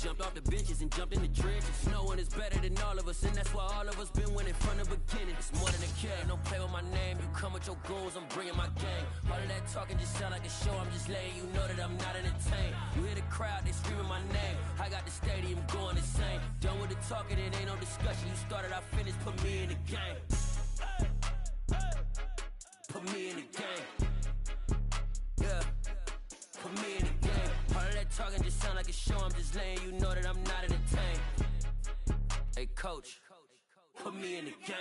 jumped off the benches and jumped in the trenches. No one is better than all of us, and that's why all of us been winning from the beginning. It's more than a game, don't play with my name. You come with your goons, I'm bringing my gang. All of that talking just sound like a show, I'm just letting you know that I'm not entertained. You hear the crowd, they screaming my name. I got the stadium going insane. Done with the talking, it ain't no discussion. You started, I finished, put me in the game. Put me in the game. Yeah. Put me in the game. All of that talking just sound like a show, I'm just letting you know that I'm not entertained. Hey coach, put me in the game.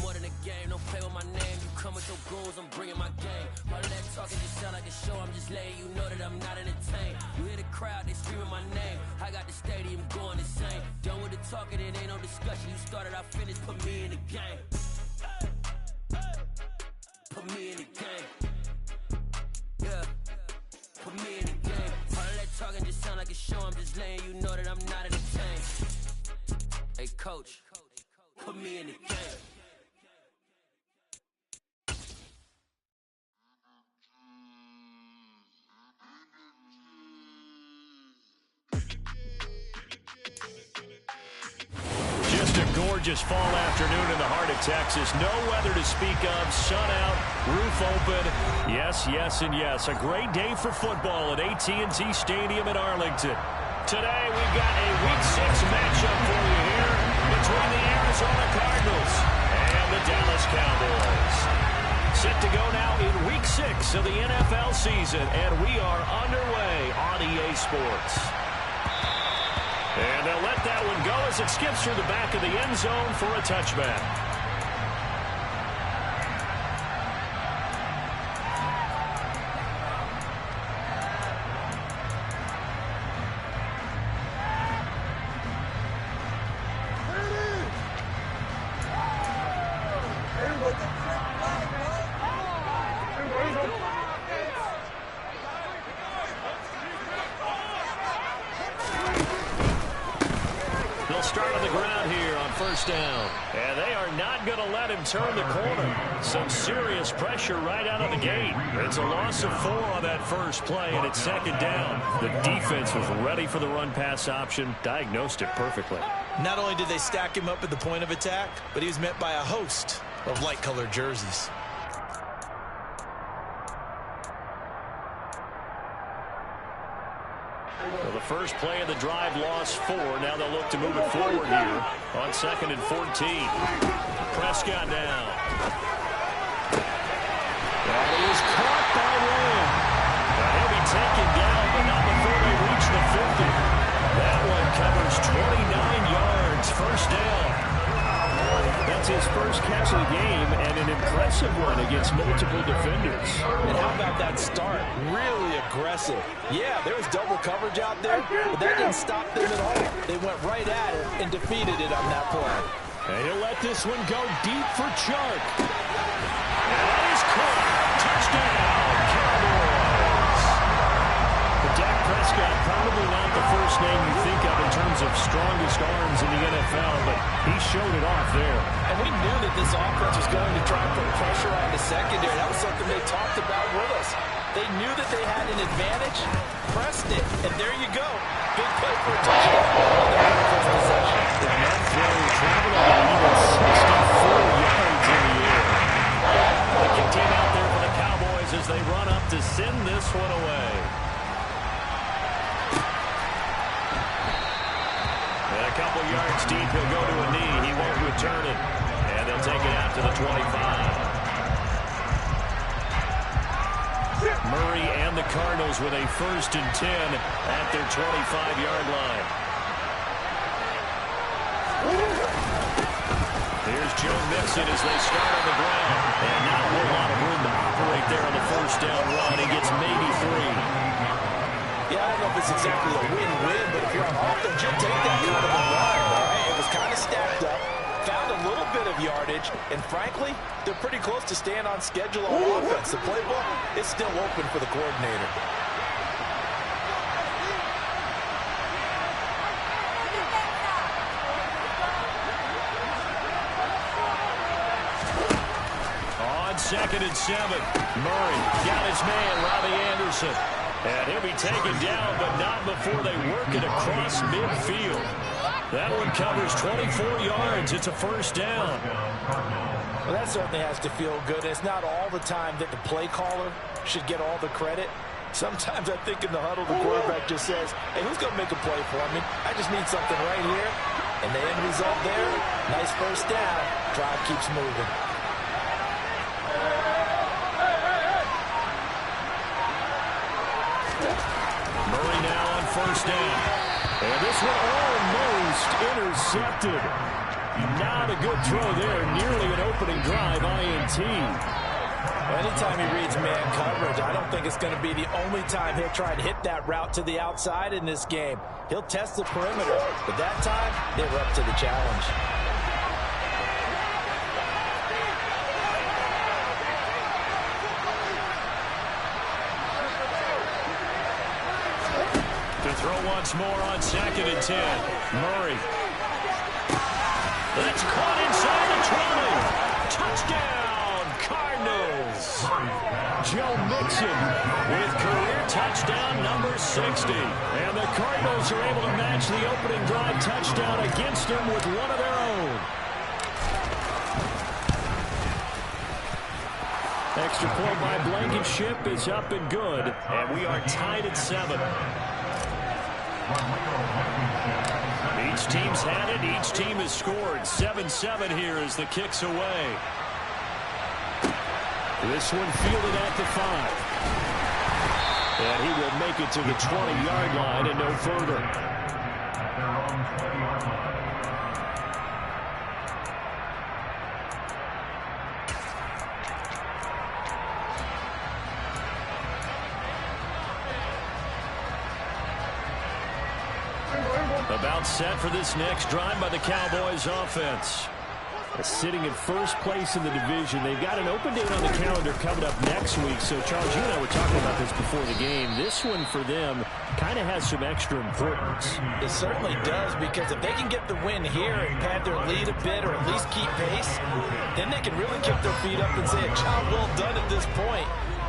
More than a game, don't play with my name. You come with your goons, I'm bringing my game. All of that talking just sound like a show, I'm just letting you know that I'm not entertained. You hear the crowd, they screaming my name. I got the stadium going insane. Done with the talking, it ain't no discussion. You started, I finished, put me in the game. Put me in the game. Yeah. Put me in the game. All of that talking just sound like a show, I'm just letting you know that I'm not entertained. Hey coach, put me in the game. Gorgeous fall afternoon in the heart of Texas. No weather to speak of. Sun out, roof open. Yes, yes, and yes. A great day for football at AT&T Stadium in Arlington. Today we've got a Week 6 matchup for you here between the Arizona Cardinals and the Dallas Cowboys. Set to go now in Week 6 of the NFL season, and we are underway on EA Sports. And they'll let that one go as it skips through the back of the end zone for a touchback. Down. And they are not going to let him turn the corner. Some serious pressure right out of the gate. It's a loss of 4 on that first play, and it's second down. The defense was ready for the run-pass option, diagnosed it perfectly. Not only did they stack him up at the point of attack, but he was met by a host of light-colored jerseys. Well, the first play of the drive lost 4. Now they'll look to move it forward here on 2nd and 14. Prescott down. And he is caught by Lamb. He'll be taken down, but not before they reach the 50. That one covers 29 yards. First down. That's his first catch of the game, and an impressive one against multiple defenders. And how about that start? Really aggressive. Yeah, there was double coverage out there, but that didn't stop them at all. They went right at it and defeated it on that play. And he'll let this one go deep for Chark. And that is caught. Touchdown, Cowboys. But Dak Prescott, probably not the first name you think of in terms of strongest arms in the NFL, but he showed it off there. And we knew that this offense was going to try and put pressure on the secondary. That was something they talked about with us. They knew that they had an advantage, pressed it, and there you go. Big play for a touchdown on the very first possession. And that throw traveled about 64 yards in the air. The kick team out there for the Cowboys as they run up to send this one away. And a couple yards deep, he'll go to a knee. He won't return it. And they'll take it out to the 25. Murray and the Cardinals with a 1st and 10 at their 25-yard line. Here's Joe Mixon as they start on the ground. And not a whole lot of room to operate there on the first down run. He gets maybe 3. Yeah, I don't know if it's exactly a win-win, but if you're on offense, you'll take that advantage. And frankly, they're pretty close to staying on schedule on offense. The playbook is still open for the coordinator. On 2nd and 7, Murray got his man, Robbie Anderson. And he'll be taken down, but not before they work it across midfield. That one covers 24 yards. It's a first down. Well, that certainly has to feel good. It's not all the time that the play caller should get all the credit. Sometimes I think in the huddle, the quarterback just says, hey, who's going to make a play for me? I just need something right here. And the end result there, nice first down. Drive keeps moving. Murray now on first down. And this one almost intercepted. Not a good throw there. Nearly an opening drive, INT. Anytime he reads man coverage, I don't think it's going to be the only time he'll try to hit that route to the outside in this game. He'll test the perimeter, but that time, they were up to the challenge. To throw once more on 2nd and 10. Murray. That's caught inside the 20. Touchdown, Cardinals. Joe Mixon with career touchdown number 60. And the Cardinals are able to match the opening drive touchdown against them with one of their own. Extra point by Blankenship is up and good. And we are tied at 7. Each team's had it. Each team has scored. 7-7 here as the kick's away. This one fielded at the 5. And he will make it to the 20-yard line and no further. About set for this next drive by the Cowboys offense. Sitting in first place in the division. They've got an open date on the calendar coming up next week. So, Charles, you and I were talking about this before the game. This one for them kind of has some extra importance. It certainly does, because if they can get the win here and pad their lead a bit or at least keep pace, then they can really kick their feet up and say a job well done at this point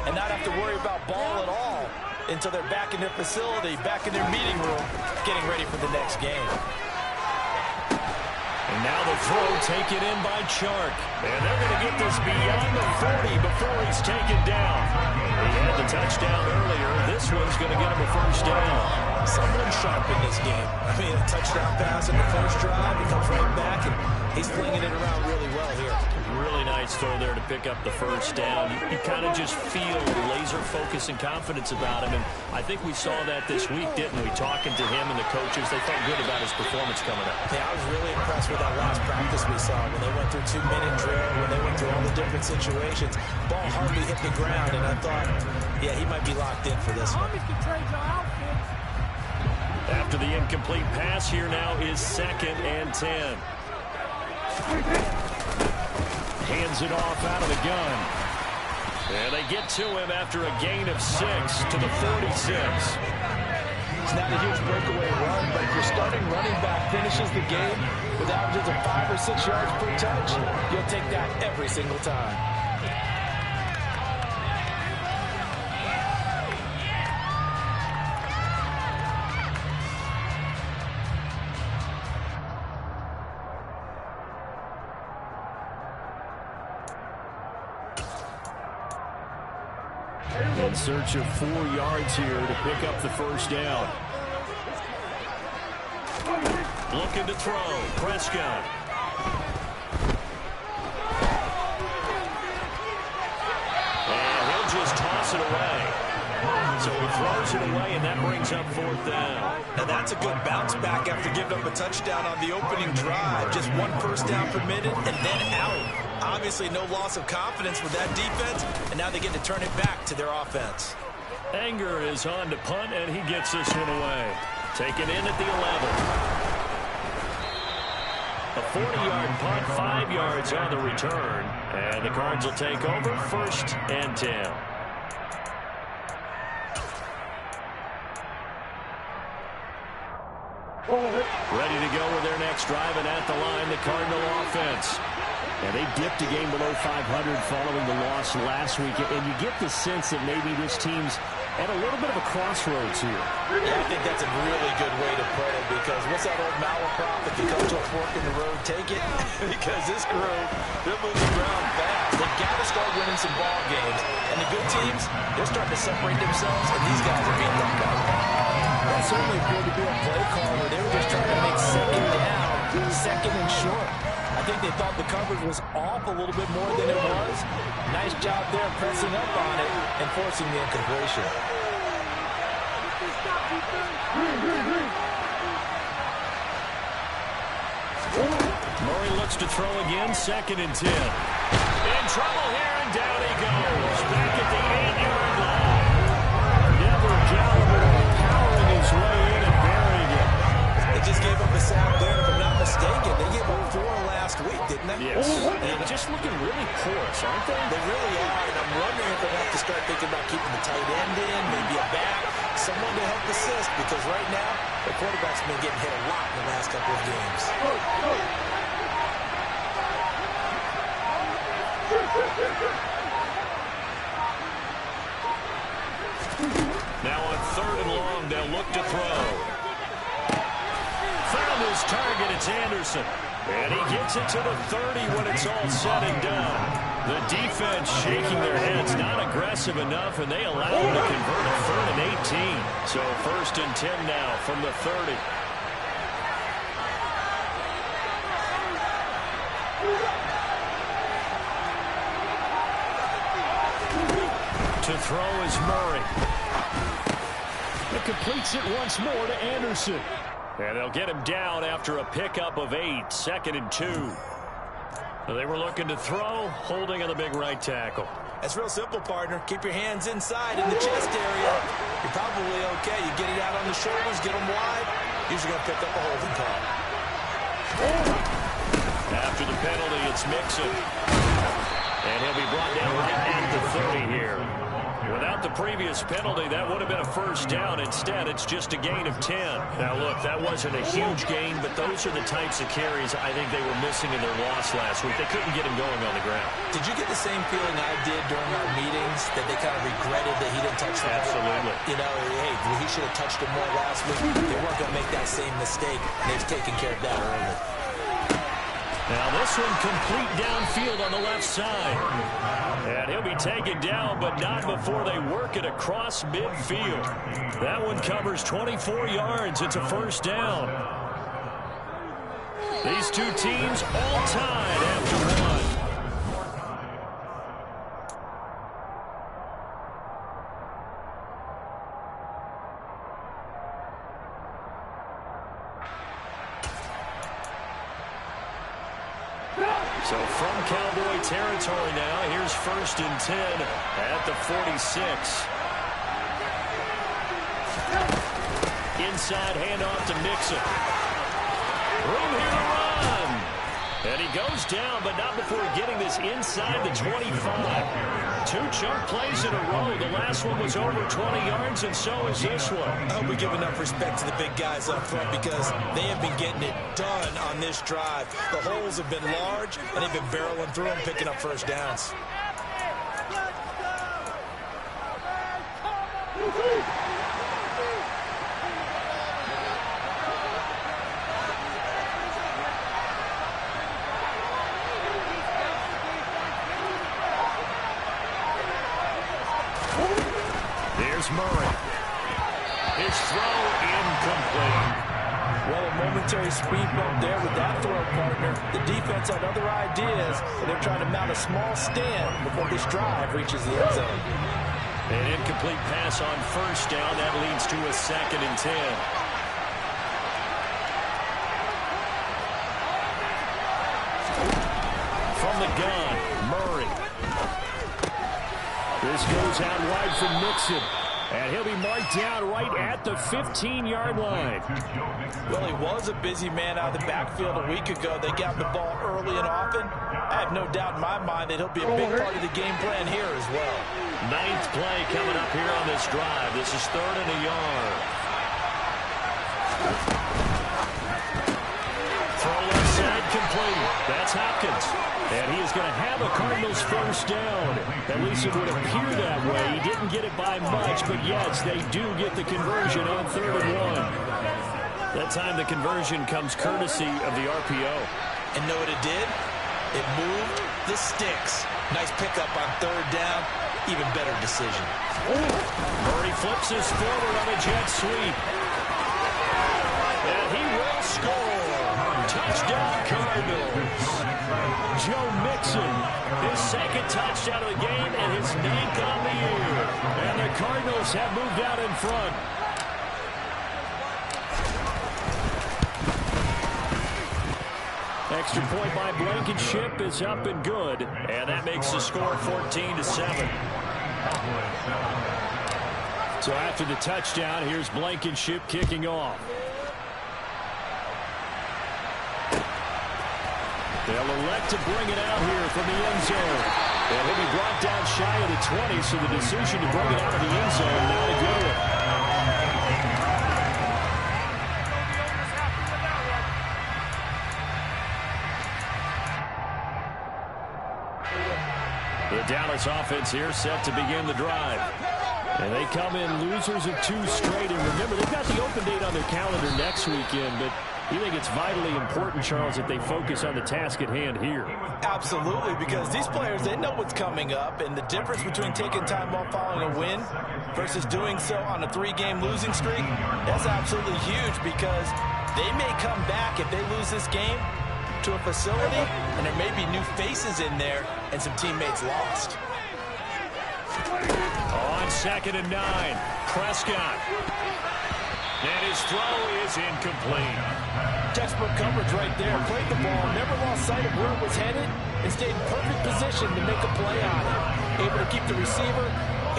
and not have to worry about ball at all until they're back in their facility, back in their meeting room, getting ready for the next game. And now the throw taken in by Chark. And they're going to get this beyond the 40 before he's taken down. He had the touchdown earlier. This one's going to get him a first down. Someone sharp in this game. I mean, a touchdown pass in the first drive. He comes right back, and he's flinging it around really well here. Really nice throw there to pick up the first down. You kind of just feel laser focus and confidence about him. And I think we saw that this week, didn't we? Talking to him and the coaches, they felt good about his performance coming up. Yeah, I was really impressed with that last practice we saw when they went through 2-minute drill, when they went through all the different situations. Ball hardly hit the ground, and I thought, yeah, he might be locked in for this one. After the incomplete pass, here now is 2nd and 10. Hands it off out of the gun. And they get to him after a gain of 6 to the 46. It's not a huge breakaway run, but if your starting running back finishes the game with averages of 5 or 6 yards per touch, you'll take that every single time. In search of 4 yards here to pick up the first down. Looking to throw. Prescott. And he'll just toss it away. So he throws it away, and that brings up 4th down. Now that's a good bounce back after giving up a touchdown on the opening drive. Just 1 first down permitted and then out. Obviously no loss of confidence with that defense, and now they get to turn it back to their offense. Anger is on to punt, and he gets this one away. Taken in at the 11. A 40-yard punt, 5 yards on the return. And the Cards will take over 1st and 10. Ready to go with their next drive, and at the line, the Cardinal offense. And they dipped a game below 500 following the loss last week. And you get the sense that maybe this team's at a little bit of a crossroads here. Yeah, I think that's a really good way to put it, because what's that old malaprop? If you come to a fork in the road, take it. Because this crew, they're moving around fast. They've got to start winning some ball games. And the good teams, they're starting to separate themselves, and these guys are being left out. That certainly appeared to be a play call where they were just trying to make second down, second and short. I think they thought the coverage was off a little bit more than it was. Nice job there pressing up on it and forcing the incompletion. Murray looks to throw again, 2nd and 10. In trouble here, and down he goes. Back at the 8-yard line. Never Gallagher powering his way in and burying it. They just gave up a sack there, if I'm not mistaken. They gave up 4 last week, didn't they? Yes. And just looking really porous, aren't they? They really are, and I'm wondering if they'll have to start thinking about keeping the tight end in, maybe a back, someone to help assist, because right now, the quarterback's been getting hit a lot in the last couple of games. Now on 3rd and long, they'll look to throw. Found his target, it's Anderson. And he gets it to the 30 when it's all said and done. The defense shaking their heads, not aggressive enough, and they allow him to convert a 3rd and 18. So 1st and 10 now from the 30. To throw is Murray. It completes it once more to Anderson. And they'll get him down after a pickup of 8, 2nd and 2. They were looking to throw, holding on the big right tackle. That's real simple, partner. Keep your hands inside in the chest area. You're probably okay. You get it out on the shoulders, get them wide. Usually going to pick up a holding call. After the penalty, it's Mixon. And he'll be brought down right at the 30 here. Without the previous penalty, that would have been a 1st down. Instead, it's just a gain of 10. Now, look, that wasn't a huge gain, but those are the types of carries I think they were missing in their loss last week. They couldn't get him going on the ground. Did you get the same feeling I did during our meetings, that they kind of regretted that he didn't touch the ball? Absolutely. You know, hey, he should have touched it more last week. They weren't going to make that same mistake, and they've taken care of that early. Now this one complete downfield on the left side. And he'll be taken down, but not before they work it across midfield. That one covers 24 yards. It's a 1st down. These two teams all tied after one. So from Cowboy territory now, here's 1st and 10 at the 46. Inside handoff to Mixon. Room here to run. And he goes down, but not before getting this inside the 25. 2 chunk plays in a row. The last one was over 20 yards, and so is this one. I hope we give enough respect to the big guys up front, because they have been getting it done on this drive. The holes have been large, and they've been barreling through them, picking up 1st downs. Here's Murray. His throw incomplete. Well, a momentary speed bump there with that throw, partner. The defense had other ideas, and they're trying to mount a small stand before this drive reaches the end zone. An incomplete pass on 1st down. That leads to a 2nd and 10. From the gun, Murray. This goes out wide from Mixon. And he'll be marked down right at the 15-yard line. Well, he was a busy man out of the backfield a week ago. They got the ball early and often. I have no doubt in my mind that he'll be a big part of the game plan here as well. 9th play coming up here on this drive. This is 3rd and a yard. Throw left side complete. That's Hopkins. And he is going to have a Cardinals first down. At least it would appear that way. He didn't get it by much, but yes, they do get the conversion on 3rd and 1. That time the conversion comes courtesy of the RPO. And know what it did? It moved the sticks. Nice pickup on 3rd down. Even better decision. Murray flips his forward on a jet sweep. And he will score. Touchdown, Cardinals. Joe Mixon, his 2nd touchdown of the game and his 9th on the year. And the Cardinals have moved out in front. Extra point by Blankenship is up and good. And that makes the score 14-7. So after the touchdown, here's Blankenship kicking off. They'll elect to bring it out here from the end zone. And he'll be brought down shy of the 20, so the decision to bring it out of the end zone, not a good one. The Dallas offense here set to begin the drive. And they come in losers of 2 straight. And remember, they've got the open date on their calendar next weekend, but you think it's vitally important, Charles, that they focus on the task at hand here? Absolutely, because these players, they know what's coming up, and the difference between taking time off following a win versus doing so on a 3-game losing streak, that's absolutely huge because they may come back if they lose this game to a facility, and there may be new faces in there and some teammates lost. On 2nd and 9, Prescott. And his throw is incomplete. Textbook coverage right there. Played the ball, never lost sight of where it was headed, and stayed in perfect position to make a play on it. Able to keep the receiver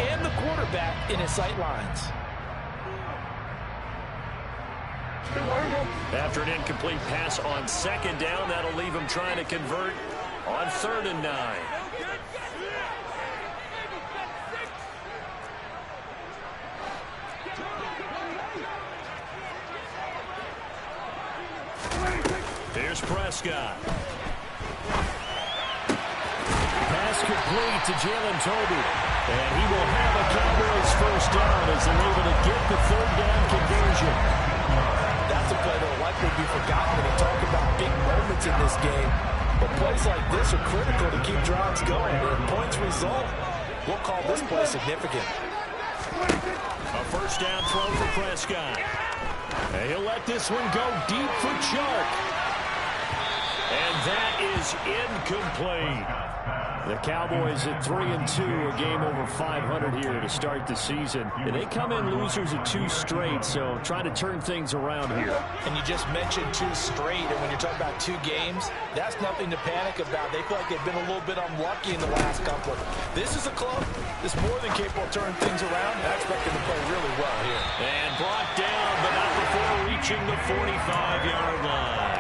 and the quarterback in his sight lines. After an incomplete pass on 2nd down, that'll leave him trying to convert on 3rd and 9. Here's Prescott. Pass complete to Jalen Toby. And he will have a Cowboys first down as they're able to get the 3rd down conversion. That's a play that will likely be forgotten when you talk about big moments in this game. But plays like this are critical to keep drives going. And if points result, we'll call this play significant. A first down throw for Prescott. And he'll let this one go deep for Chark. And that is incomplete. The Cowboys at 3-2, a game over 500 here to start the season. And they come in losers of 2 straight, so trying to turn things around here. And you just mentioned 2 straight, and when you're talking about 2 games, that's nothing to panic about. They feel like they've been a little bit unlucky in the last couple. This is a club that's more than capable of turning things around, and I expect them to play really well here. And brought down, but not before reaching the 45-yard line.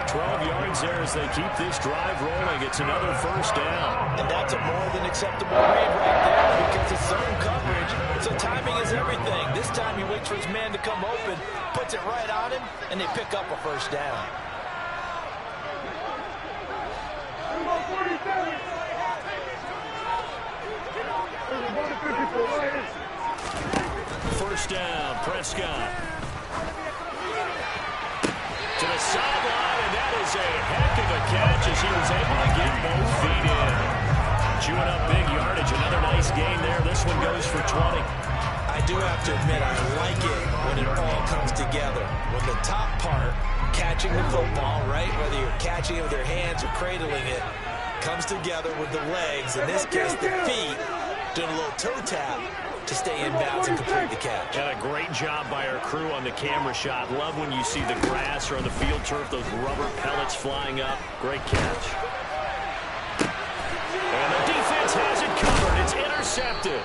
12 yards there as they keep this drive rolling. It's another first down. And that's a more than acceptable read right there because it's zone coverage, so timing is everything. This time he waits for his man to come open, puts it right on him, and they pick up a first down. First down, Prescott. To the sideline, and that is a heck of a catch as he was able to get both feet in. Chewing up big yardage. Another nice gain there. This one goes for 20. I do have to admit, I like it when it all comes together. When the top part, catching the football, right, whether you're catching it with your hands or cradling it, comes together with the legs, in this case the feet, doing a little toe tap to stay in bounds and complete the catch. And a great job by our crew on the camera shot. Love when you see the grass or on the field turf, those rubber pellets flying up. Great catch. And the defense has it covered. It's intercepted.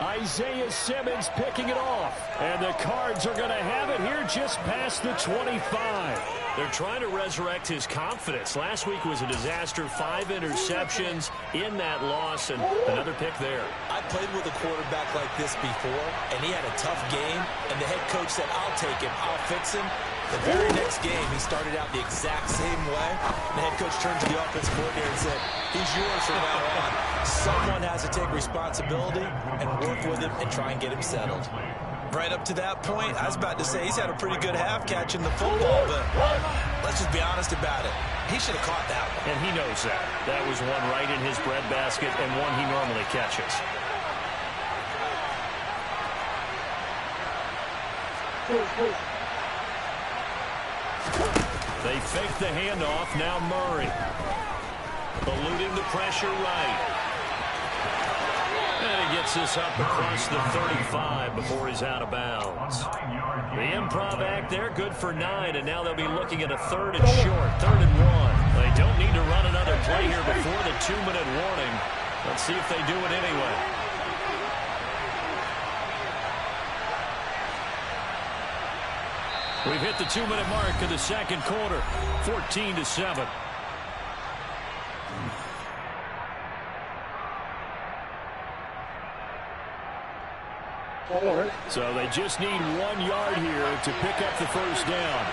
Isaiah Simmons picking it off. And the Cards are going to have it here just past the 25. They're trying to resurrect his confidence. Last week was a disaster. 5 interceptions in that loss, and another pick there. I played with a quarterback like this before, and he had a tough game, and the head coach said, I'll take him, I'll fix him. The very next game, he started out the exact same way. The head coach turned to the offensive coordinator and said, he's yours from now on. Someone has to take responsibility and work with him and try and get him settled. Right up to that point, I was about to say he's had a pretty good half catching the football, but let's just be honest about it. He should have caught that one. And he knows that. That was one right in his breadbasket and one he normally catches. They fake the handoff. Now Murray. Eluding the pressure right. And he gets this up across the 35 before he's out of bounds. The improv act there, good for 9, and now they'll be looking at a 3rd and short, 3rd and 1. They don't need to run another play here before the 2-minute warning. Let's see if they do it anyway. We've hit the 2-minute mark of the second quarter, 14-7. So they just need 1 yard here to pick up the first down.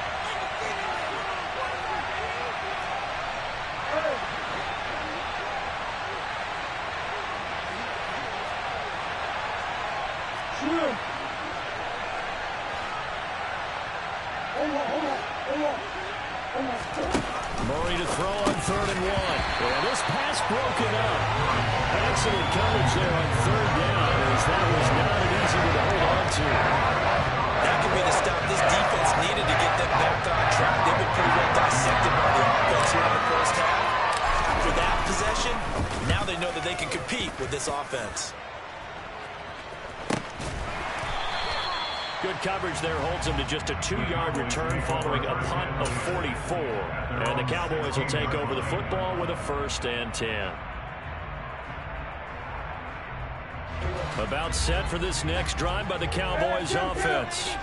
Murray to throw on 3rd and 1. Well, this pass broken up. Excellent coverage there on 3rd down, as that was not an easy one to hold on to. That could be the stop this defense needed to get them back on track. They've been pretty well dissected by the offense here in the first half. After that possession, now they know that they can compete with this offense. Good coverage there holds him to just a 2-yard return following a punt of 44. And the Cowboys will take over the football with a 1st and 10. About set for this next drive by the Cowboys offense.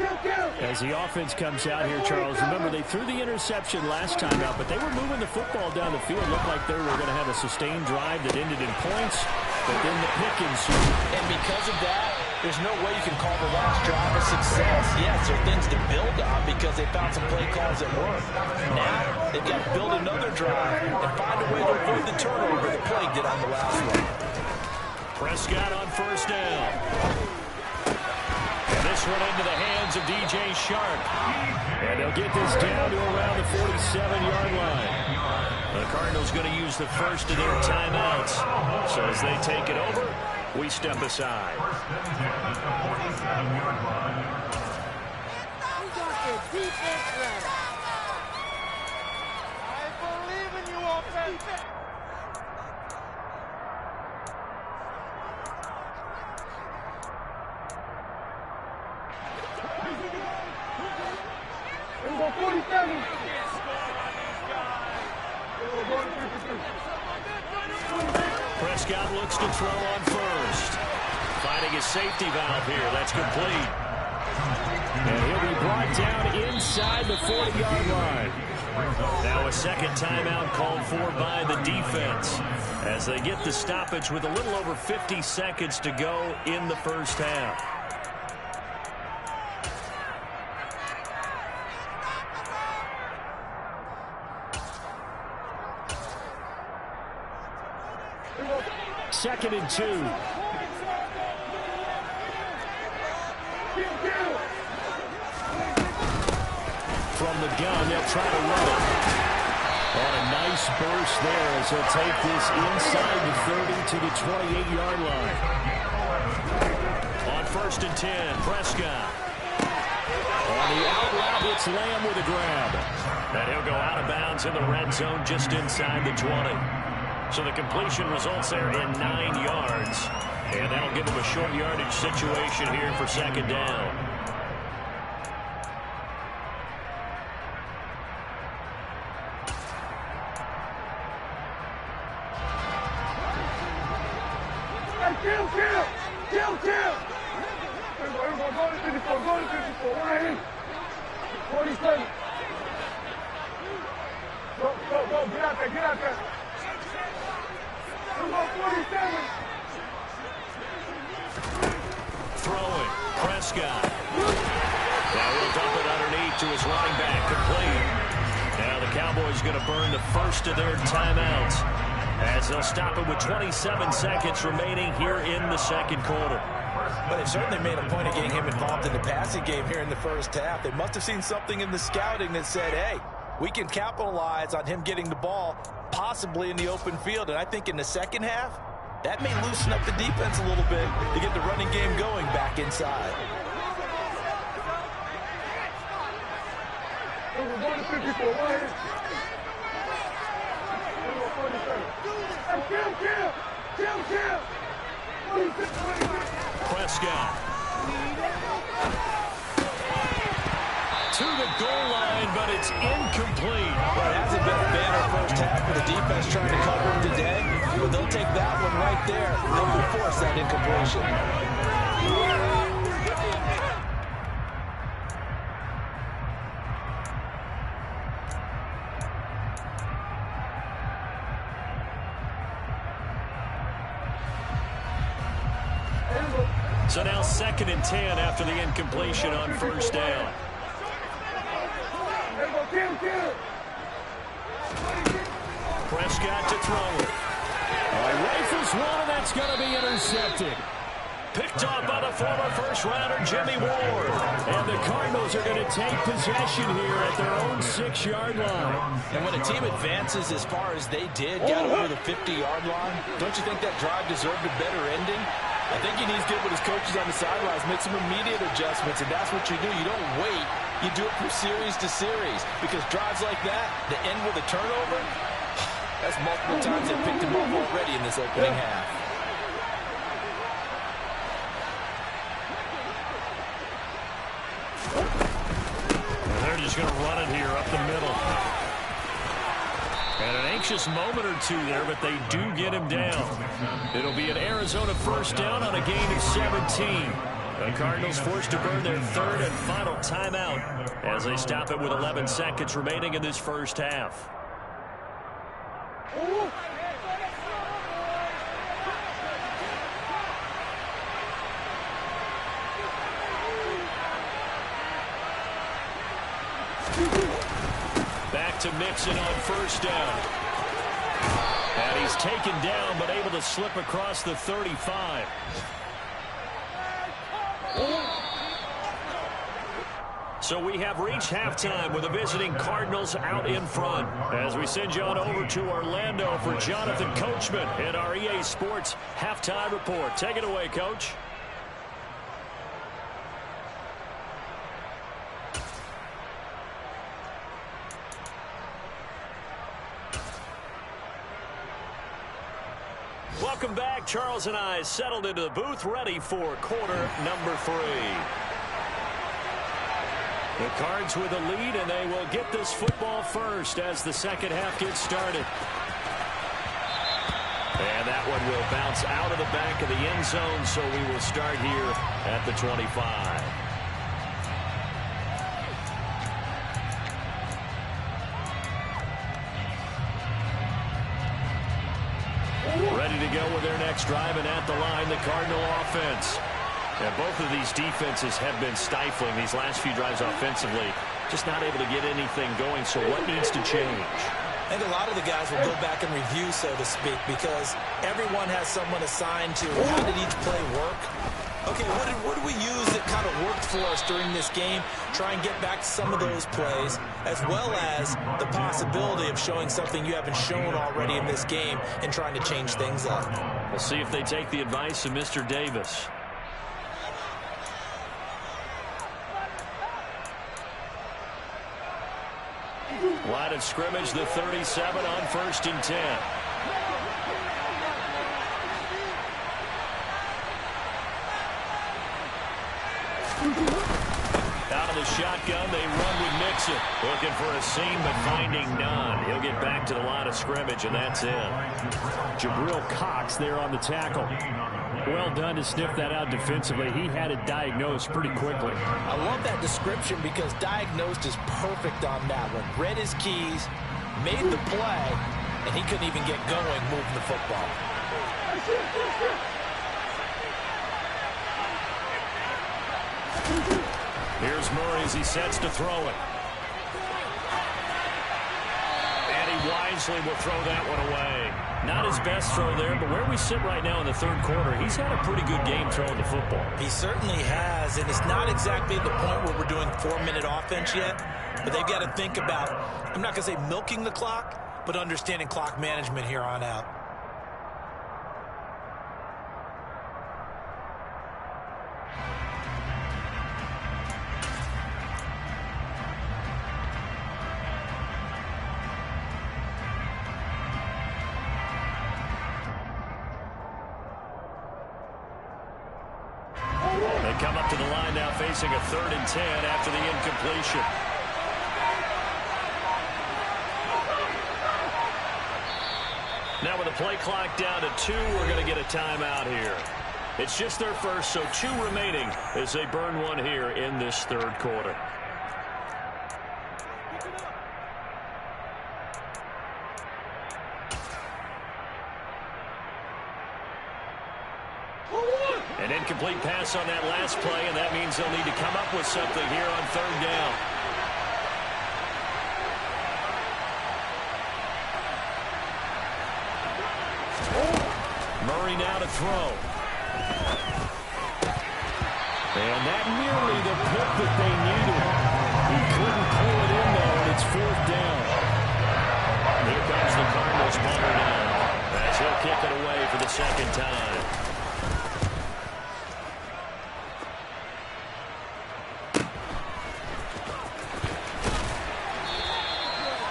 As the offense comes out here, Charles, remember they threw the interception last time out, but they were moving the football down the field. Looked like they were going to have a sustained drive that ended in points, but then the pick ensued. And because of that, there's no way you can call the last drive a success. Yes, there are things to build on because they found some play calls that work. Now, they've got to build another drive and find a way to avoid the turnover that plagued it on the last one. Prescott on 1st down. And this one into the hands of DJ Shark. And they'll get this down to around the 47-yard line. The Cardinals going to use the first of their timeouts. So as they take it over, we step aside. I believe in you, offense. Number 47. Prescott looks to throw on 1st. Finding a safety valve here. That's complete. And he'll be brought down inside the 40-yard line. Now a second timeout called for by the defense as they get the stoppage with a little over 50 seconds to go in the first half. Second and 2. From the gun, they'll try to run it. And a nice burst there as he'll take this inside the 30 to the 28-yard line. On 1st and 10, Prescott. On the out route, it's Lamb with a grab. And he'll go out of bounds in the red zone just inside the 20. So the completion results there in 9 yards. And that'll give them a short yardage situation here for 2nd down. Kill! 54, go to 54, right here. 47. Go, get out there. Come on, 47. Throwing. Prescott. Now he'll dump it underneath to his running back. Complete. Now the Cowboys going to burn the first of their timeouts as they'll stop it with 27 seconds remaining here in the second quarter. But they've certainly made a point of getting him involved in the passing game here in the first half. They must have seen something in the scouting that said, hey, we can capitalize on him getting the ball possibly in the open field. And I think in the second half, that may loosen up the defense a little bit to get the running game going back inside. Prescott. To the goal line, but it's incomplete. Well, it hasn't been a banner first half with the defense trying to cover him today, but they'll take that one right there. They'll force that incompletion. So now 2nd and 10 after the incompletion on first down. Prescott to throw it. Rifles one, and that's going to be intercepted. Picked off by the former first-rounder Jimmy Ward. And the Cardinals are going to take possession here at their own 6-yard line. And when a team advances as far as they did, got over the 50-yard line, don't you think that drive deserved a better ending? I think he needs to get with his coaches on the sidelines, make some immediate adjustments, and that's what you do. You don't wait. You do it from series to series, because drives like that, that end with a turnover, that's multiple times they picked him up already in this opening half. And they're just going to run it here up the middle. And an anxious moment or two there, but they do get him down. It'll be an Arizona first down on a gain of 17. The Cardinals forced to burn their third and final timeout as they stop it with 11 seconds remaining in this first half. Back to Mixon on first down. And he's taken down, but able to slip across the 35. So we have reached halftime with the visiting Cardinals out in front. As we send you on over to Orlando for Jonathan Coachman in our EA Sports Halftime Report. Take it away, Coach. Welcome back. Charles and I settled into the booth, ready for quarter number 3. The Cards with a lead, and they will get this football first as the second half gets started. And that one will bounce out of the back of the end zone, so we will start here at the 25. Ready to go with their next drive, and at the line, the Cardinal offense. And both of these defenses have been stifling these last few drives offensively. Just not able to get anything going, so what needs to change? I think a lot of the guys will go back and review, so to speak, because everyone has someone assigned to how did each play work. Okay, what did we use that kind of worked for us during this game? Try and get back to some of those plays, as well as the possibility of showing something you haven't shown already in this game and trying to change things up. We'll see if they take the advice of Mr. Davis. Line of scrimmage, the 37 on 1st and 10. Out of the shotgun, they run with Mixon. Looking for a seam, but finding none. He'll get back to the line of scrimmage, and that's it. Jabril Cox there on the tackle. Well done to sniff that out defensively. He had it diagnosed pretty quickly. I love that description because diagnosed is perfect on that one. Read his keys, made the play, and he couldn't even get going moving the football. Here's Murray as he sets to throw it. And he wisely will throw that one away. Not his best throw there, but where we sit right now in the third quarter, he's had a pretty good game throwing the football. He certainly has, and it's not exactly the point where we're doing 4-minute offense yet, but they've got to think about, I'm not going to say milking the clock, but understanding clock management here on out. They come up to the line now facing a 3rd and 10 after the incompletion. Now with the play clock down to 2, we're going to get a timeout here. It's just their first, so 2 remaining as they burn one here in this third quarter. An incomplete pass on that last play, and that means they'll need to come up with something here on 3rd down. Murray now to throw. And that nearly the pick that they needed. He couldn't pull it in, though, and it's 4th down. Here comes the Cardinals punter now, as he'll kick it away for the 2nd time.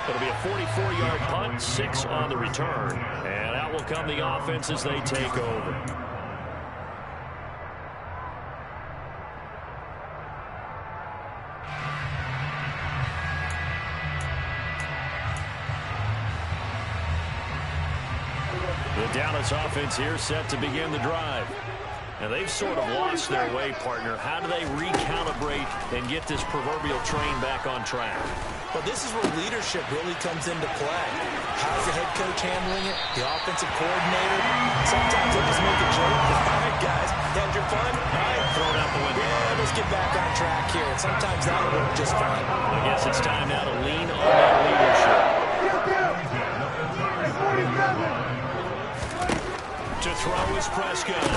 It'll be a 44-yard punt, 6 on the return. And out will come the offense as they take over. The Dallas offense here set to begin the drive. And they've sort of lost their way, partner. How do they recalibrate and get this proverbial train back on track? Well, this is where leadership really comes into play. How's the head coach handling it? The offensive coordinator? Sometimes they just make a joke. All right, guys, had your fun? All right, throw it out the window. Yeah, let's get back on track here. And sometimes that'll work just fine. I guess it's time now to lean on that leadership. To throw is Prescott.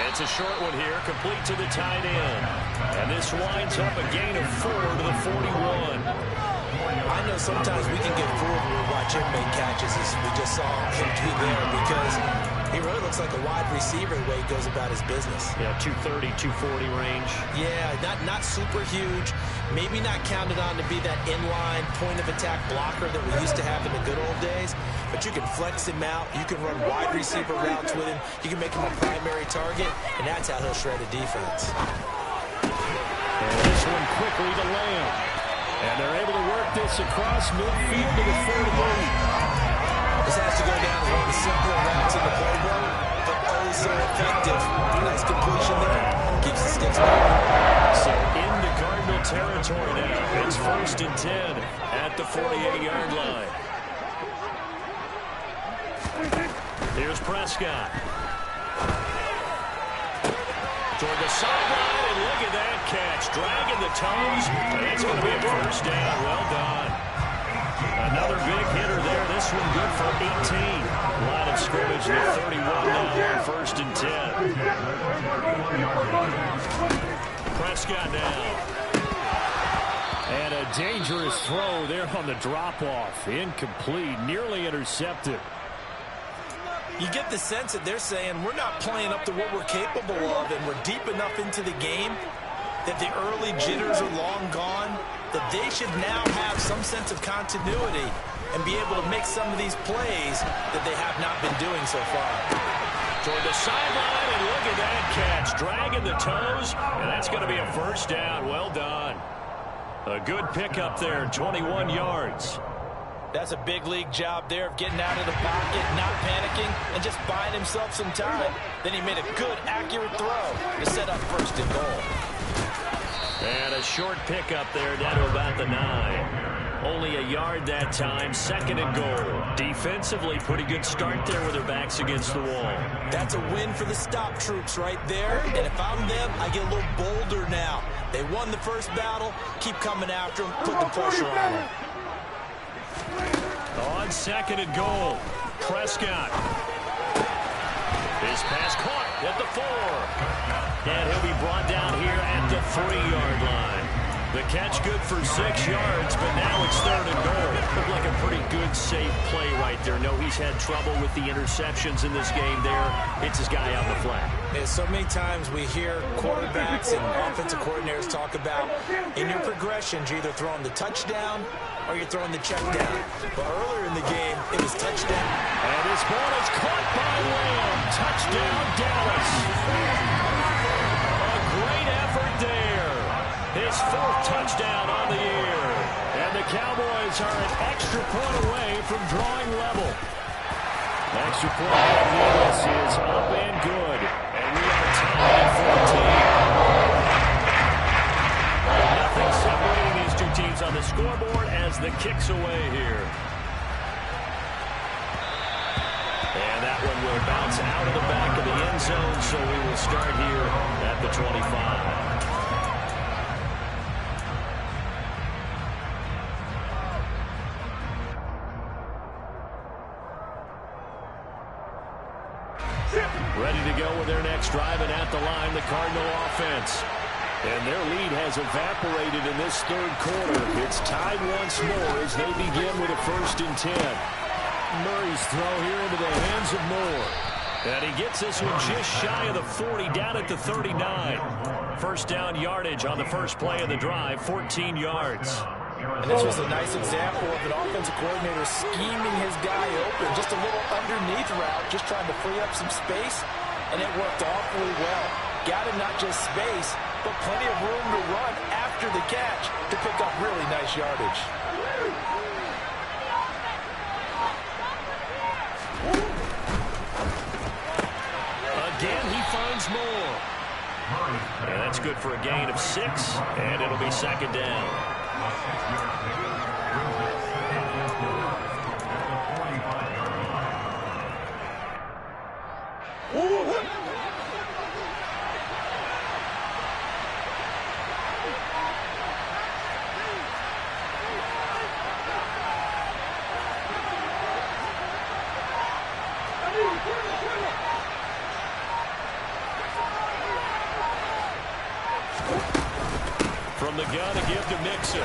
It's a short one here, complete to the tight end. And this winds up a gain of 4 to the 41. I know sometimes we can get fooled when we watch him make catches, as we just saw him do there, because he really looks like a wide receiver the way he goes about his business. Yeah, 230, 240 range. Yeah, not super huge. Maybe not counted on to be that inline point-of-attack blocker that we used to have in the good old days. But you can flex him out. You can run wide receiver routes with him. You can make him a primary target, and that's how he'll shred a defense. And this one quickly to Lamb. And they're able to work this across midfield to the 48. This has to go down as one of the simpler routes in the playbook, but always so effective. Nice completion there. Keeps the sticks moving. So into Cardinal territory now. It's 1st and 10 at the 48-yard line. Here's Prescott. Toward the sideline, and look at that catch. Dragging the toes, and it's going to be a 1st down. Well done. Another big hitter there. This one good for 18. Line of scrimmage at 31 now on 1st and 10. Prescott now. And a dangerous throw there on the drop-off. Incomplete, nearly intercepted. You get the sense that they're saying we're not playing up to what we're capable of, and we're deep enough into the game that the early jitters are long gone, that they should now have some sense of continuity and be able to make some of these plays that they have not been doing so far. Toward the sideline, and look at that catch. Dragging the toes, and that's going to be a 1st down. Well done. A good pickup there, 21 yards. That's a big league job there of getting out of the pocket, not panicking, and just buying himself some time. Then he made a good, accurate throw to set up first and goal. And a short pickup there down to about the 9. Only a yard that time, 2nd and goal. Defensively, pretty good start there with their backs against the wall. That's a win for the stop troops right there. And if I'm them, I get a little bolder now. They won the first battle. Keep coming after them. Put the pressure on them. On 2nd and goal, Prescott. His pass caught at the 4. And he'll be brought down here at the 3-yard line. The catch good for 6 yards, but now it's 3rd and goal. Looked like a pretty good, safe play right there. No, he's had trouble with the interceptions in this game there. Hits his guy out in the flat. Yeah, so many times we hear quarterbacks and offensive coordinators talk about in your progressions, you're either throwing the touchdown or you're throwing the check down. But earlier in the game, it was touchdown. And his ball is caught by Lamb. Touchdown, Dallas. A great effort there. His 4th touchdown on the year. And the Cowboys are an extra point away from drawing level. Extra point on Dallas is up and good. And we are tied at 14. Nothing separating these two teams on the scoreboard as the kick's away here. And that one will bounce out of the back of the end zone, so we will start here at the 25. Ready to go with their next drive, and at the line, the Cardinal offense. And their lead has evaporated in this 3rd quarter. It's tied once more as they begin with a 1st and 10. Murray's throw here into the hands of Moore. And he gets this one just shy of the 40, down at the 39. 1st down yardage on the first play of the drive, 14 yards. And this was a nice example of an offensive coordinator scheming his guy open. Just a little underneath route, just trying to free up some space, and it worked awfully well. Got him not just space, but plenty of room to run after the catch to pick up really nice yardage. Again, he finds more. And that's good for a gain of 6, and it'll be 2nd down. From the gun to give to Mixon.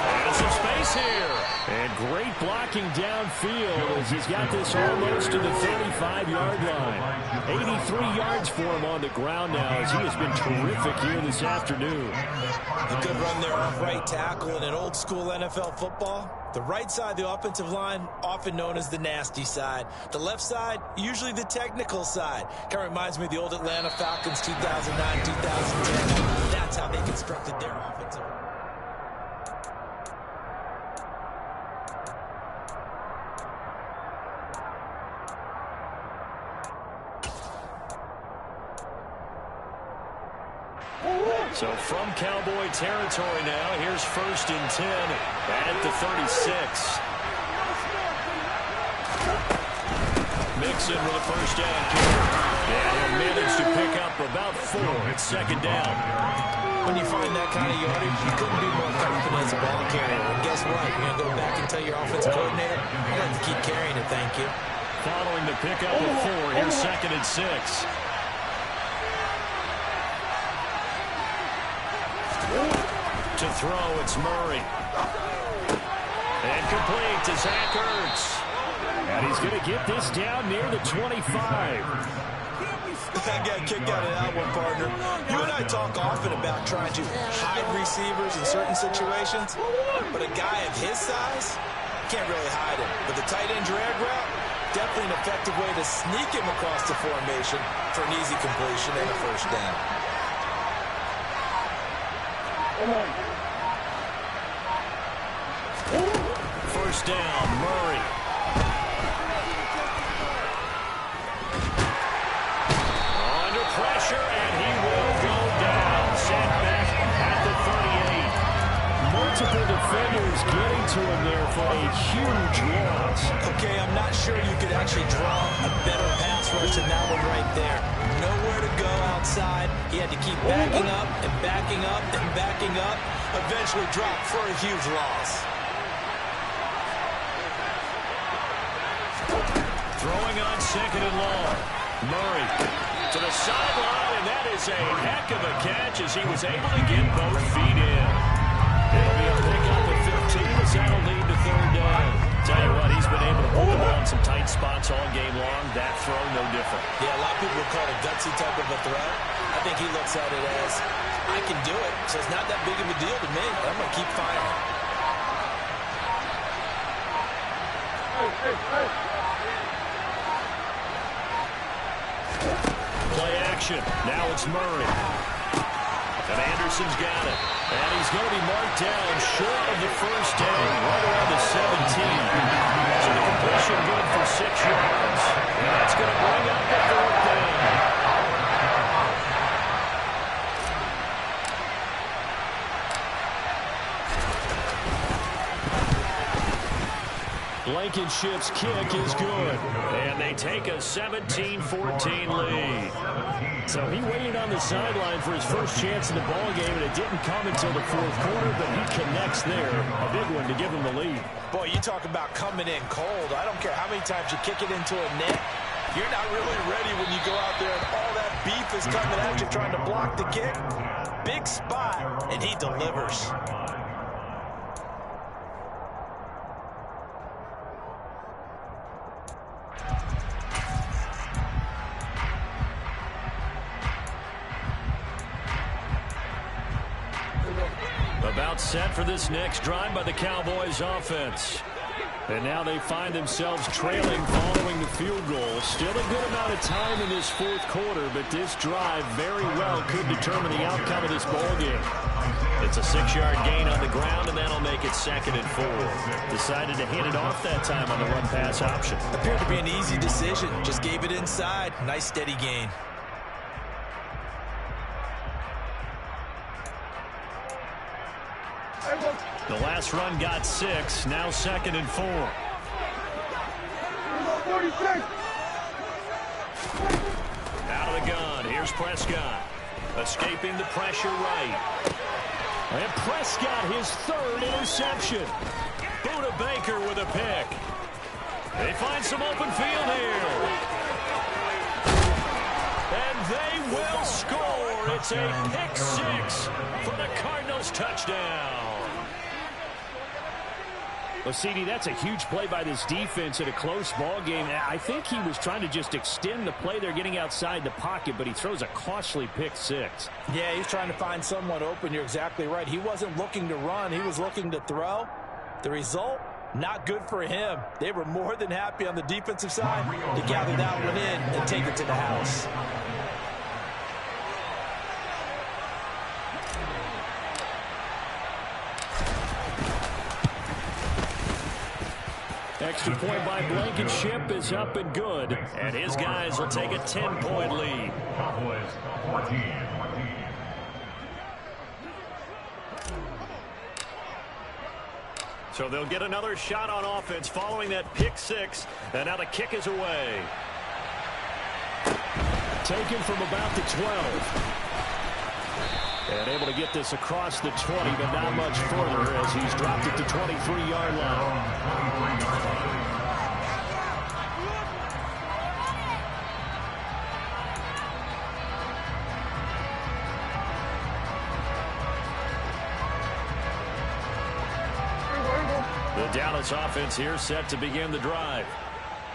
And some space here. And great blocking downfield as he's got this almost to the 35-yard line. 83 yards for him on the ground now as he has been terrific here this afternoon. A good run there off right tackle in an old-school NFL football. The right side of the offensive line, often known as the nasty side. The left side, usually the technical side. Kind of reminds me of the old Atlanta Falcons 2009, 2010. That's how they constructed their offensive. So from Cowboy territory now, here's 1st and 10 at the 36. Mixon with a 1st down carry. And he'll manage to pick up about 4. It's 2nd down. When you find that kind of yardage, you couldn't be more confident as a ball carrier. And guess what? You're going to go back and tell your offensive coordinator, I'd like to keep carrying it, thank you. Following the pickup of 4, here's 2nd and 6. To throw, it's Murray. And complete to Zach Ertz. And he's going to get this down near the 25. I got a kick out of that one, partner. You and I talk often about trying to hide receivers in certain situations, but a guy of his size, can't really hide him. But the tight end drag route, definitely an effective way to sneak him across the formation for an easy completion and a 1st down. first down. Murray. Under pressure, and he will go down. Sent back at the 38. Multiple defenders getting to him there for a huge loss. Okay, I'm not sure you could actually draw a better pass rush than that one right there. Nowhere to go outside. He had to keep backing up and backing up and backing up. Eventually dropped for a huge loss. Throwing on second and long. Murray to the sideline, and that is a heck of a catch as he was able to get both feet in. It'll be a pickup at 15 as that'll lead to third down. Tell you what, he's been able to put the ball in some tight spots all game long. That throw, no different. Yeah, a lot of people would call it a gutsy type of a throw. I think he looks at it as, I can do it, so it's not that big of a deal to me. I'm going to keep firing. Play action. Now it's Murray. And Anderson's got it. And he's going to be marked down short of the first down, right around the 17. So the completion good for 6 yards. And that's going to bring up the fourth down. Blankenship's kick is good. And they take a 17-14 lead. So he waited on the sideline for his first chance in the ball game, and it didn't come until the fourth quarter, but he connects there. A big one to give him the lead. Boy, you talk about coming in cold. I don't care how many times you kick it into a net. You're not really ready when you go out there and all that beef is coming at you trying to block the kick. Big spot, and he delivers. About set for this next drive by the Cowboys offense. And now they find themselves trailing following the field goal. Still a good amount of time in this fourth quarter, but this drive very well could determine the outcome of this ball game. It's a 6-yard gain on the ground, and that'll make it 2nd and 4. Decided to hand it off that time on the run-pass option. Appeared to be an easy decision. Just gave it inside. Nice steady gain. The last run got 6. Now 2nd and 4. Out of the gun. Here's Prescott. Escaping the pressure right. And Prescott, his 3rd interception. Buda Baker with a pick. They find some open field here. And they will score. It's a pick 6 for the Cardinals touchdown. Well, CD, that's a huge play by this defense in a close ball game. I think he was trying to just extend the play. They're getting outside the pocket, but he throws a costly pick 6. Yeah, he's trying to find someone open. You're exactly right. He wasn't looking to run. He was looking to throw. The result, not good for him. They were more than happy on the defensive side to gather that one in and take it to the house. Extra point by Blankenship is up and good. And his guys will take a 10-point lead. Cowboys 14. So they'll get another shot on offense following that pick 6. And now the kick is away. Taken from about the 12. And able to get this across the 20, but not much further as he's dropped it to 23-yard line. The Dallas offense here set to begin the drive.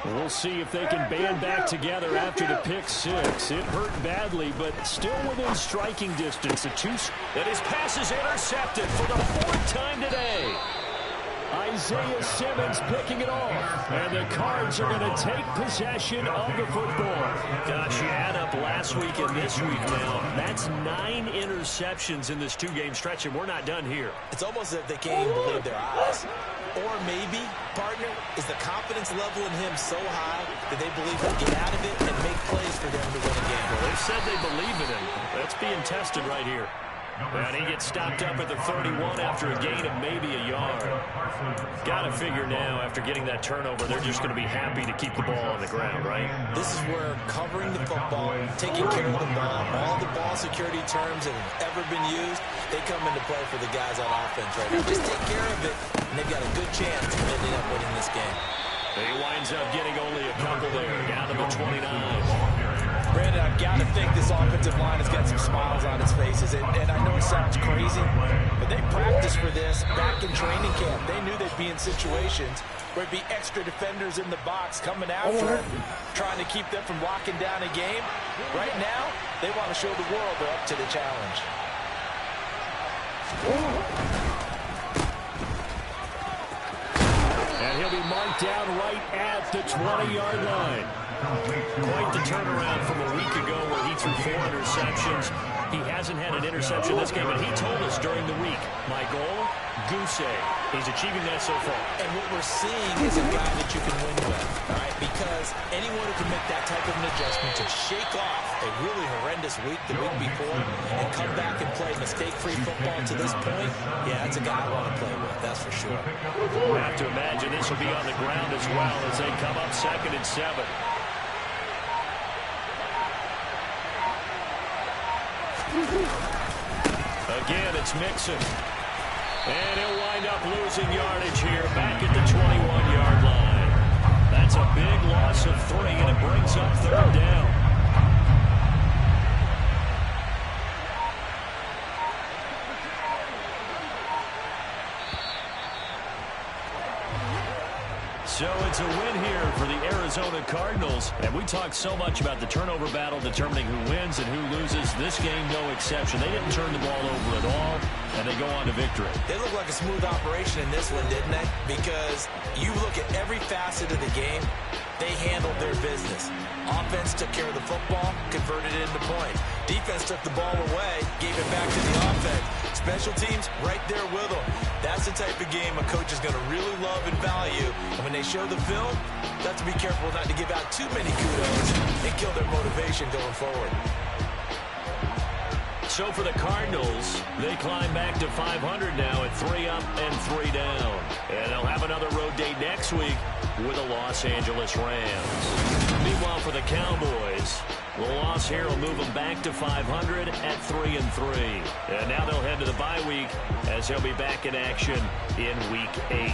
We'll see if they can band back together after the pick 6. It hurt badly, but still within striking distance. And his pass is intercepted for the 4th time today. Isaiah Simmons picking it off. And the Cards are going to take possession of the football. Gosh, you add up last week and this week now. That's 9 interceptions in this 2-game stretch, and we're not done here. It's almost as if they can't even believe their eyes. Or maybe, partner, is the confidence level in him so high that they believe he'll get out of it and make plays for them to win a game. Well, they've said they believe in him. That's being tested right here. And he gets stopped up at the 31 after a gain of maybe a yard. Got to figure now, after getting that turnover, they're just going to be happy to keep the ball on the ground, right? This is where covering the football, taking care of the ball, all the ball security terms that have ever been used, they come into play for the guys on offense right now. Just take care of it, and they've got a good chance of ending up winning this game. He winds up getting only a couple there, down to the 29. Brandon, I've got to think this offensive line has got some smiles on its faces. And I know it sounds crazy, but they practiced for this back in training camp. They knew they'd be in situations where it'd be extra defenders in the box coming after them, trying to keep them from locking down a game. Right now, they want to show the world they're up to the challenge. And he'll be marked down right at the 20-yard line. Quite the turnaround from a week ago where he threw 4 interceptions. He hasn't had an interception this game, and he told us during the week, my goal, goose egg. He's achieving that so far. And what we're seeing is a guy that you can win with, all right? Because anyone who can make that type of an adjustment to shake off a really horrendous week the week before and come back and play mistake-free football to this point, yeah, that's a guy I want to play with, that's for sure. I have to imagine this will be on the ground as well as they come up 2nd and 7. Again, it's Mixon. And he'll wind up losing yardage here back at the 21-yard line. That's a big loss of 3, and it brings up 3rd down. So it's a win here for the Arizona Cardinals. And we talked so much about the turnover battle determining who wins and who loses. This game, no exception. They didn't turn the ball over at all, and they go on to victory. They look like a smooth operation in this one, didn't they? Because you look at every facet of the game, they handled their business. Offense took care of the football, converted it into points. Defense took the ball away, gave it back to the offense. Special teams right there with them. That's the type of game a coach is going to really love and value. And when they show the film, they have to be careful not to give out too many kudos and kill their motivation going forward. So for the Cardinals, they climb back to 500 now at 3 up and 3 down. And they'll have another road date next week with the Los Angeles Rams. Meanwhile, for the Cowboys, the loss here will move them back to 500 at 3 and 3. And now they'll head to the bye week as they'll be back in action in Week 8.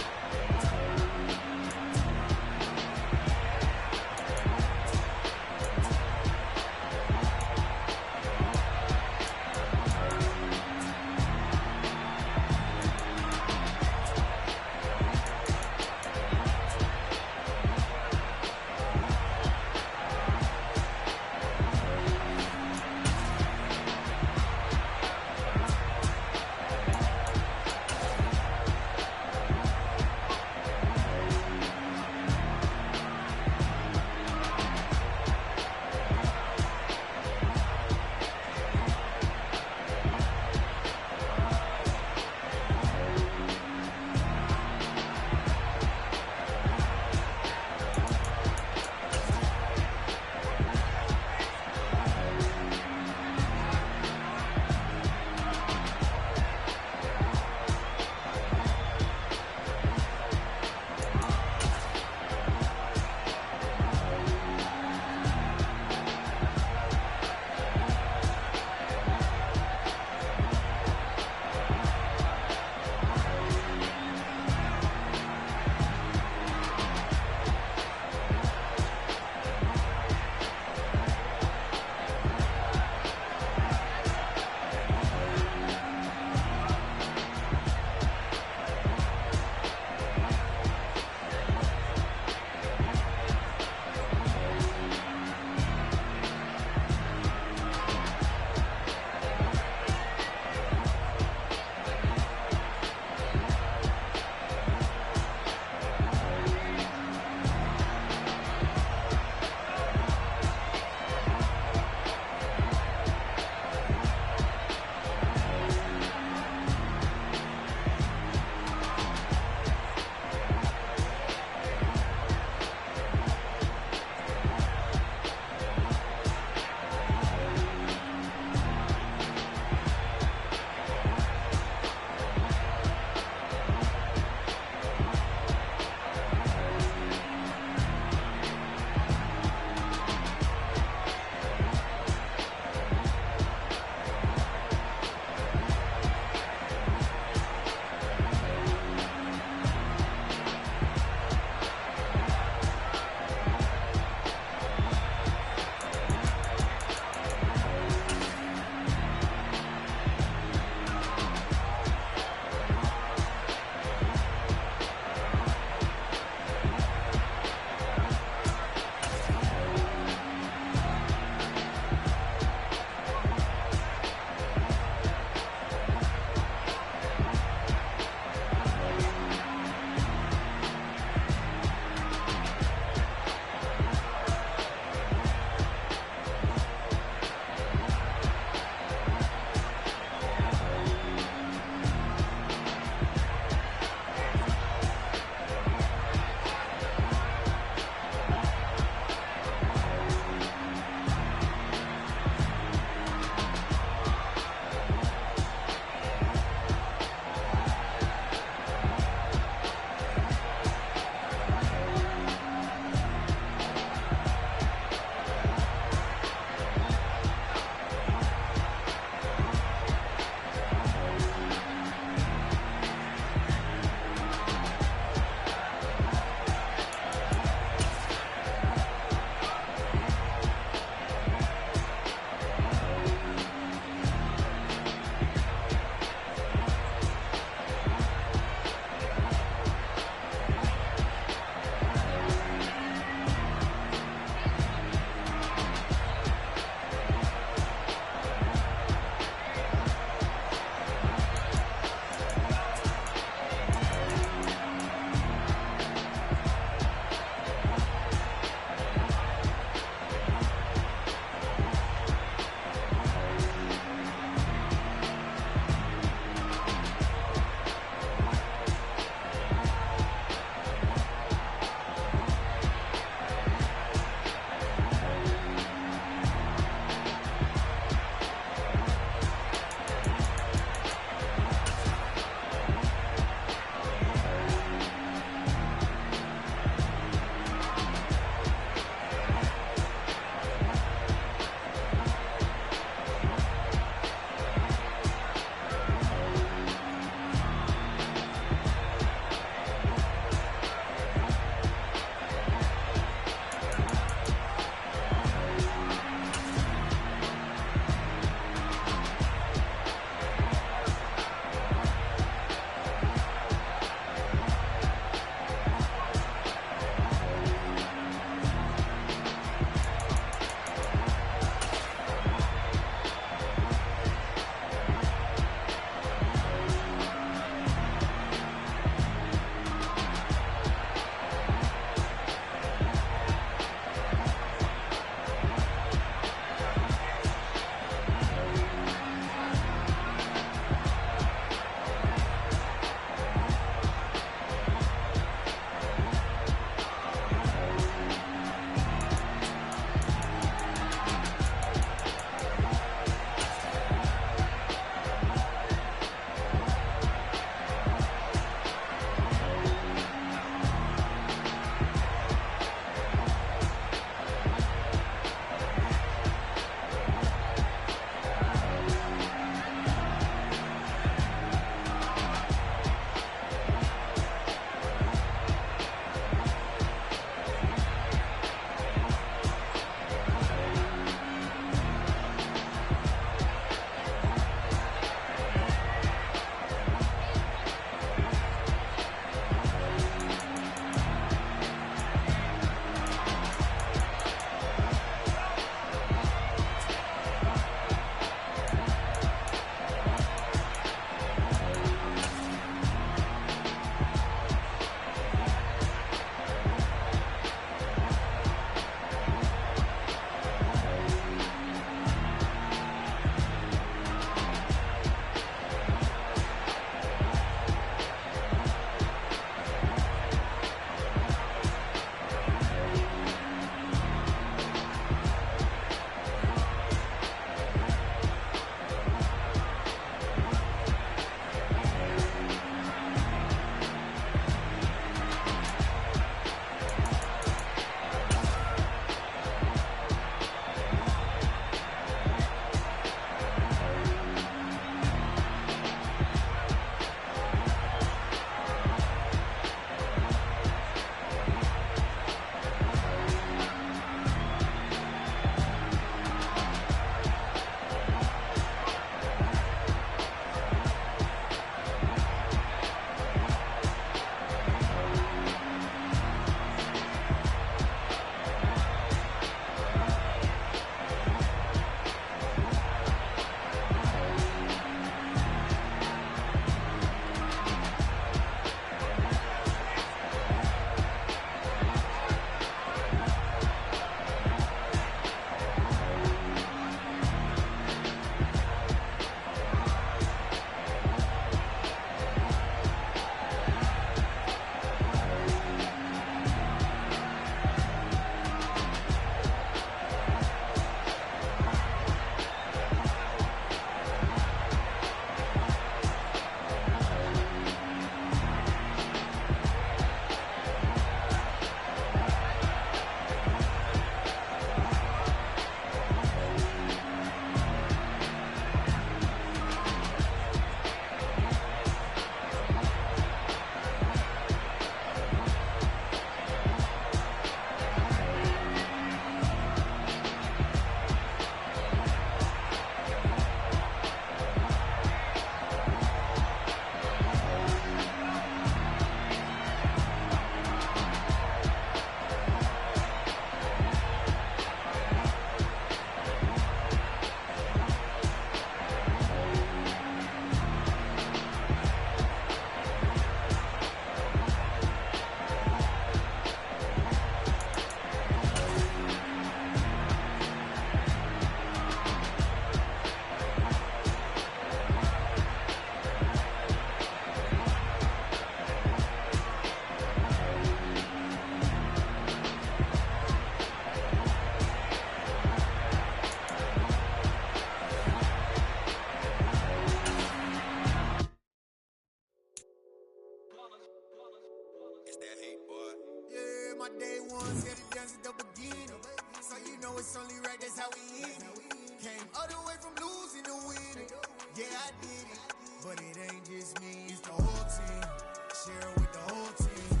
It's only right, that's how we eat it. Came all the way from losing to winning. Yeah, I did it. But it ain't just me, it's the whole team. Share it with the whole team.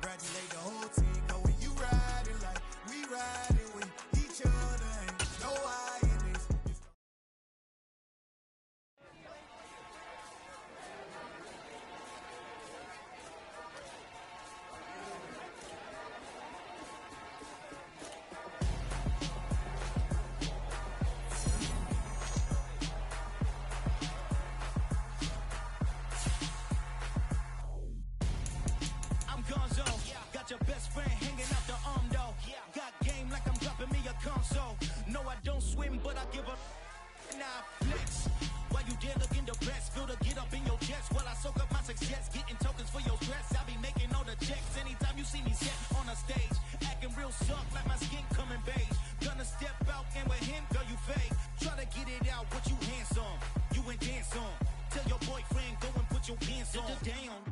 Congratulate the whole team. Cause when you riding like we riding with each other, ain't no I in this. Got your best friend hanging out the arm though. Got game like I'm dropping me a console. No, I don't swim, but I give a nah flex. While you there looking depressed, feel to get up in your chest while I soak up my success, getting tokens for your stress. I be making all the checks anytime you see me set on a stage, acting real soft like my skin coming beige. Gonna step out and with him, girl, you fake. Try to get it out, what you handsome, you ain't dance on. Tell your boyfriend, go and put your pants on. Down.